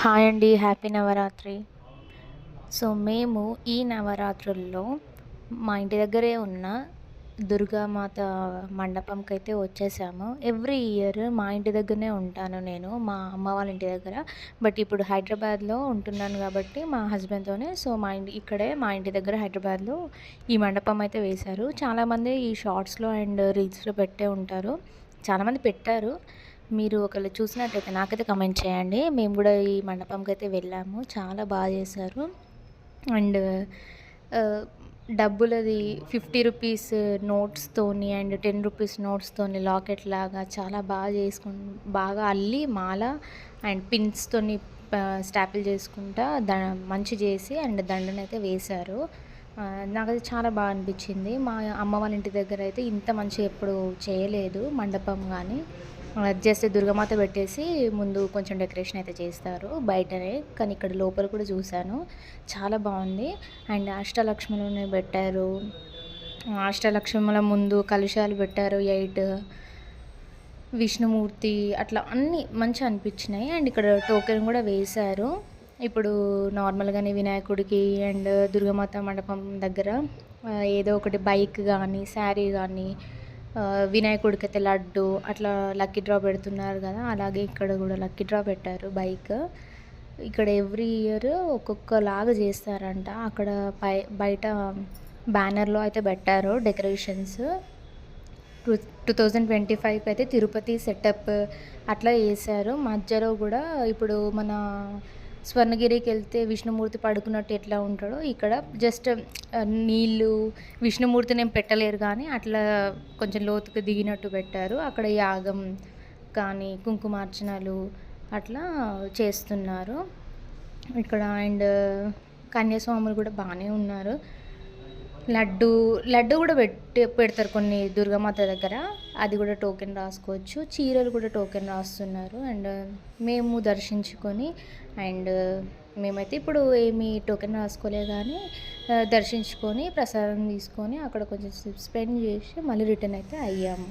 Hi అండి. Happy Navratri. So, మేము ఈ నవరాత్రుల్లో మా ఇంటి దగ్గరే ఉన్న దుర్గామాత మండపంకైతే వచ్చేసాము. ఎవ్రీ ఇయర్ మా ఇంటి దగ్గరనే ఉంటాను నేను, మా అమ్మ వాళ్ళ ఇంటి దగ్గర. బట్ ఇప్పుడు హైదరాబాద్‌లో ఉంటున్నాను కాబట్టి మా హస్బెండ్‌తోనే. సో, మా ఇంటి దగ్గర హైదరాబాద్‌లో ఈ మండపం అయితే వేశారు. చాలామంది ఈ షార్ట్స్‌లో అండ్ రీల్స్‌లో పెట్టే ఉంటారు. చాలామంది పెట్టారు. మీరు ఒకవేళ చూసినట్టయితే నాకైతే కమెంట్ చేయండి. మేము గూడా ఈ మండపంకైతే వెళ్ళాము. చాలా చేశారు. అండ్ ఆహ్, డబ్బులది 50 రూపీస్ నోట్స్‌తోని అండ్ 10 రూపీస్ నోట్స్‌తోని లాకెట్ లాగా చాలా బాగా అల్లి మాల అండ్ పిన్స్‌తోని స్టాపుల్ చేసుకుంటా మంచి చేసి అండ్ దండనైతే వేశారు. నాకది చాలా అనిపిచ్చింది. మా అమ్మ వాళ్ళ ఇంటి దగ్గరైతే ఇంత మంచిగా ఎప్పుడు చేయలేదు మండపం గానీ. జస్ట్ దుర్గామాత పెట్టేసి ముందు కొంచెం డెకరేషన్ అయితే చేస్తారు బయటనే. కానీ ఇక్కడ లోపల కూడా చూశాను. చాలా బావుంది. అండ్ అష్టలక్ష్ములని పెట్టారు. అష్టలక్ష్ముల ముందు కలశాలు పెట్టారు 8. విష్ణుమూర్తి అట్లా అన్నీ మంచిగా అనిపించినాయి. అండ్ ఇక్కడ టోకెన్ కూడా వేశారు. ఇప్పుడు నార్మల్‌గానే వినాయకుడికి అండ్ దుర్గామాత మండపం దగ్గర ఏదో ఒకటి బైక్ గానీ, శారీ గానీ, వినాయకుడికైతే లడ్డు అట్లా లక్కీ డ్రా పెడుతున్నారు కదా! అలాగే ఇక్కడ కూడా లక్కీ డ్రా పెట్టారు బైక్. ఇక్కడ ఎవ్రీ ఇయర్ ఒక్కొక్కలాగా చేస్తారంట. అక్కడ బయట బ్యానర్‌లో అయితే పెట్టారు డెకరేషన్స్. 2025 అయితే తిరుపతి సెటప్ అట్లా చేశారు. మధ్యలో కూడా ఇప్పుడు మన స్వర్ణగిరికెళ్తే విష్ణుమూర్తి పడుకున్నట్టు ఎట్లా ఉంటాడో ఇక్కడ జస్ట్ నీళ్ళు విష్ణుమూర్తినేం పెట్టలేరు కానీ అట్లా కొంచెం లోతుగా దిగినట్టు పెట్టారు. అక్కడ యాగం కానీ, కుంకుమార్చనలు అట్లా చేస్తున్నారు ఇక్కడ. అండ్ కన్యాస్వాములు కూడా బాగానే ఉన్నారు. లడ్డు కూడా పెడతారు కొన్ని దుర్గామాత దగ్గర. అది కూడా టోకెన్ రాసుకోవచ్చు. చీరలు కూడా టోకెన్ రాస్తున్నారు. అండ్ మేము దర్శించుకొని అండ్ మేమైతే ఇప్పుడు ఏమి టోకెన్ రాసుకోలేదు కానీ దర్శించుకొని ప్రసాదం తీసుకొని అక్కడ కొంచెం సేపు స్పెండ్ చేసి మళ్ళీ రిటర్న్ అయితే అయ్యాము.